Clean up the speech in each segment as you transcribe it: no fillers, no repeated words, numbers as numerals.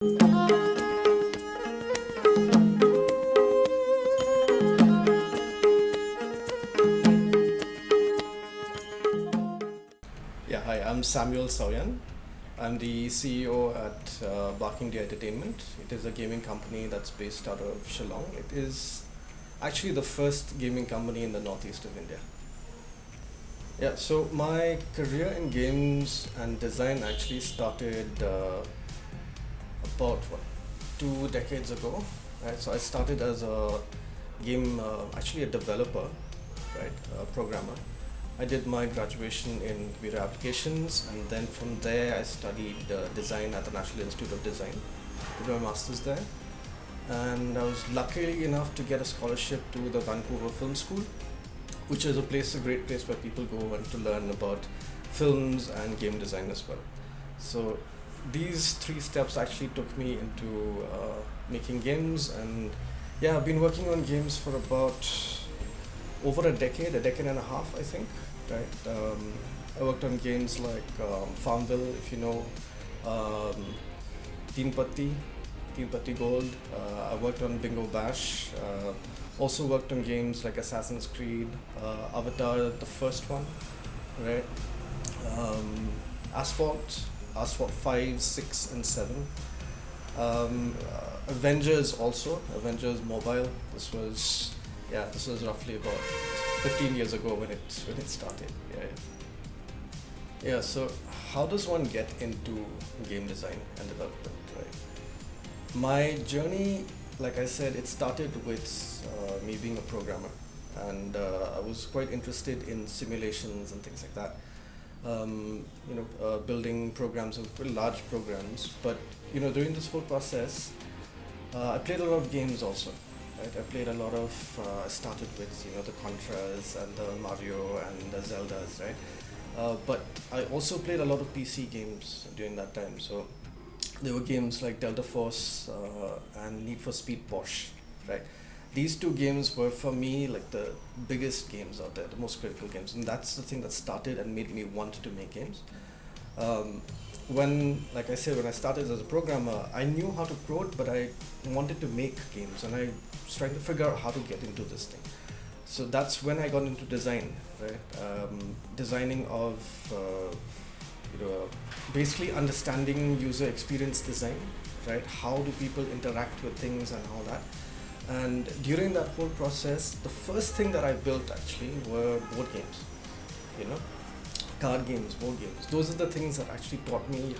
Yeah, hi, I'm Samuel Saoyan. I'm the CEO at Barking Deer Entertainment. It is a gaming company that's based out of Shillong. It is actually the first gaming company in the northeast of India. Yeah, so my career in games and design actually started about what, 2 decades ago, right? So I started as a actually a developer, right, a programmer. I did my graduation in computer applications, and then from there I studied design at the National Institute of Design. Did my masters there, and I was lucky enough to get a scholarship to the Vancouver Film School, which is a great place where people go and to learn about films and game design as well. So these three steps actually took me into making games, and yeah, I've been working on games for about over a decade and a half, I think. Right. I worked on games like Farmville, if you know, um, Teen Patti, Teen Patti Gold. I worked on Bingo Bash. Also worked on games like Assassin's Creed, Avatar, the first one, right? Um, Asphalt, Asphalt 5, 6, and 7. Avengers also, Avengers Mobile. This was roughly about 15 years ago when it started. Yeah. So how does one get into game design and development, right? My journey, like I said, it started with me being a programmer, and I was quite interested in simulations and things like that. Building programs, pretty large programs. But during this whole process, I played a lot of games also. Right? I played a lot of. I started with the Contras and the Mario and the Zeldas, right? But I also played a lot of PC games during that time. So there were games like Delta Force and Need for Speed Porsche, right? These two games were for me like the biggest games out there, the most critical games, and that's the thing that started and made me want to make games. Um, like I said, when I started as a programmer, I knew how to code, but I wanted to make games, and I was trying to figure out how to get into this thing. So that's when I got into design, right? Designing of, basically understanding user experience design, right? How do people interact with things and all that. And during that whole process, the first thing that I built actually were board games, you know, card games, board games. Those are the things that actually taught me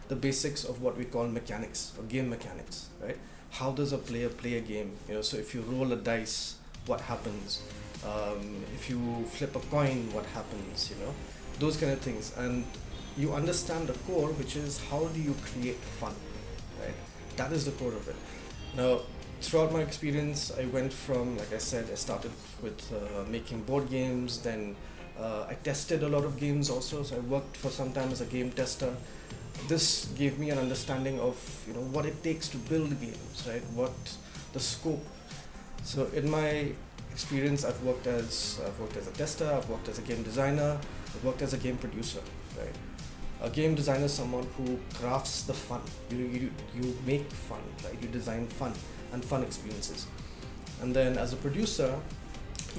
the basics of what we call mechanics or game mechanics, right? How does a player play a game? So if you roll a dice, what happens? If you flip a coin, what happens? Those kind of things. And you understand the core, which is how do you create fun, right? That is the core of it. Now, throughout my experience, I went from, like I said, I started with making board games, then I tested a lot of games also, so I worked for some time as a game tester. This gave me an understanding of what it takes to build games, right? What the scope. So in my experience, I've worked as a tester, I've worked as a game designer, I've worked as a game producer, right? A game designer is someone who crafts the fun. You make fun, right? You design fun and fun experiences. And then as a producer,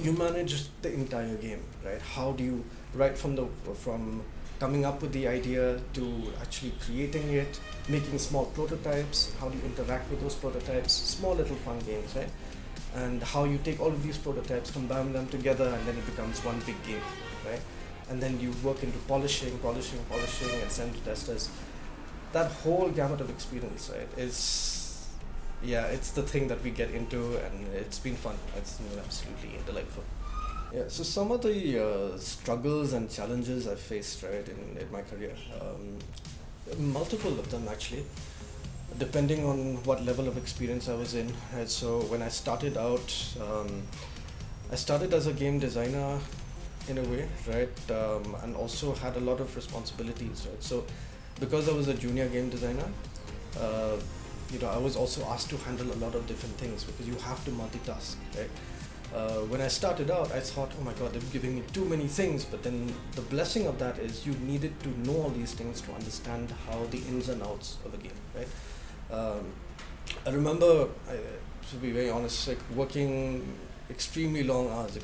you manage the entire game, right? How do you, right from coming up with the idea to actually creating it, making small prototypes, how do you interact with those prototypes, small little fun games, right? And how you take all of these prototypes, combine them together, and then it becomes one big game, right? And then you work into polishing, and send to testers. That whole gamut of experience, right, it's the thing that we get into, and it's been fun. It's been absolutely delightful. Yeah, so some of the struggles and challenges I faced, right, in my career, multiple of them actually, depending on what level of experience I was in. Right? So when I started out, I started as a game designer in a way, right, and also had a lot of responsibilities, right. So because I was a junior game designer, uh, I was also asked to handle a lot of different things because you have to multitask, right. When I started out, I thought, oh my god, they're giving me too many things. But then the blessing of that is you needed to know all these things to understand how the ins and outs of a game, right? Um, I remember, to be very honest, like working extremely long hours,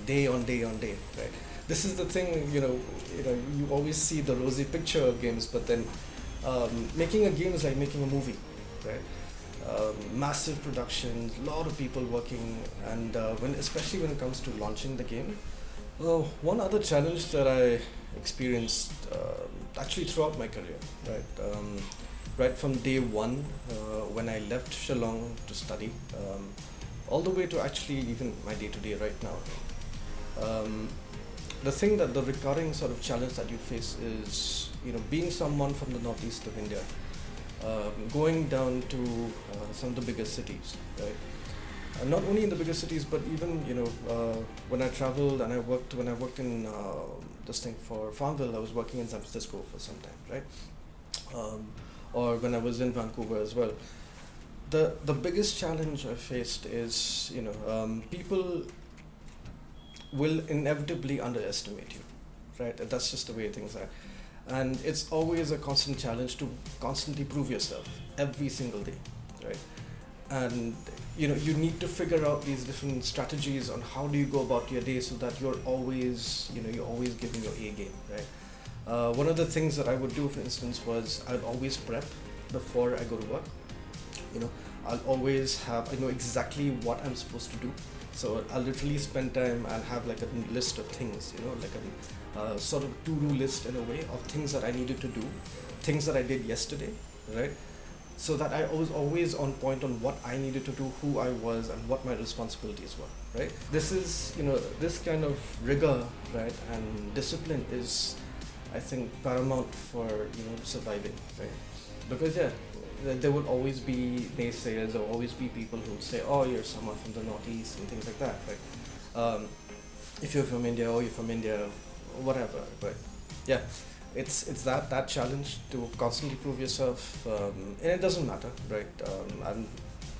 day on day on day, right? This is the thing, you always see the rosy picture of games, but then making a game is like making a movie, right? Massive productions, a lot of people working, and especially when it comes to launching the game. One other challenge that I experienced actually throughout my career, right? Right from day one, when I left Shillong to study, all the way to actually even my day to day right now. Um, the thing that the recurring sort of challenge that you face is, being someone from the northeast of India, going down to some of the bigger cities, right? Not only in the bigger cities, but even when I traveled and when I worked in this thing for Farmville, I was working in San Francisco for some time, right? Or when I was in Vancouver as well. The biggest challenge I faced is people will inevitably underestimate you, right? And that's just the way things are, and it's always a constant challenge to constantly prove yourself every single day, right? And you need to figure out these different strategies on how do you go about your day so that you're always giving your A game, right? One of the things that I would do, for instance, was I'd always prep before I go to work. I know exactly what I'm supposed to do. So I'll literally spend time, I'll have like a list of things, like a sort of to-do list in a way of things that I needed to do, things that I did yesterday, right? So that I was always on point on what I needed to do, who I was, and what my responsibilities were, right? This is, this kind of rigor, right, and discipline is, I think, paramount for, surviving, right? Because, yeah, there will always be naysayers, there will always be people who will say, oh, you're someone from the northeast and things like that, right? If you're from India, or you're from India, whatever, but yeah, it's that challenge to constantly prove yourself, and it doesn't matter, right? I'm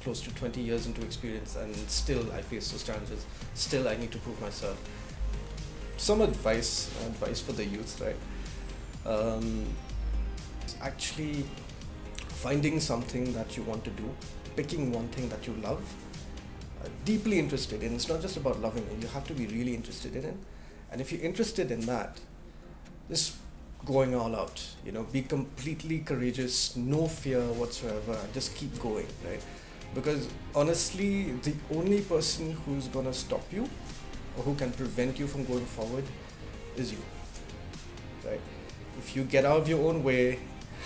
close to 20 years into experience, and still I face those challenges. Still, I need to prove myself. Some advice for the youth, right? Actually finding something that you want to do, picking one thing that you love, deeply interested in. It's not just about loving it, you have to be really interested in it. And if you're interested in that, just going all out, be completely courageous, no fear whatsoever, and just keep going, right? Because honestly, the only person who's gonna stop you or who can prevent you from going forward is you, right? If you get out of your own way,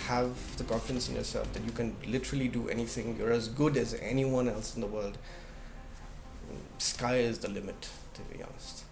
have the confidence in yourself that you can literally do anything, you're as good as anyone else in the world, sky is the limit, to be honest.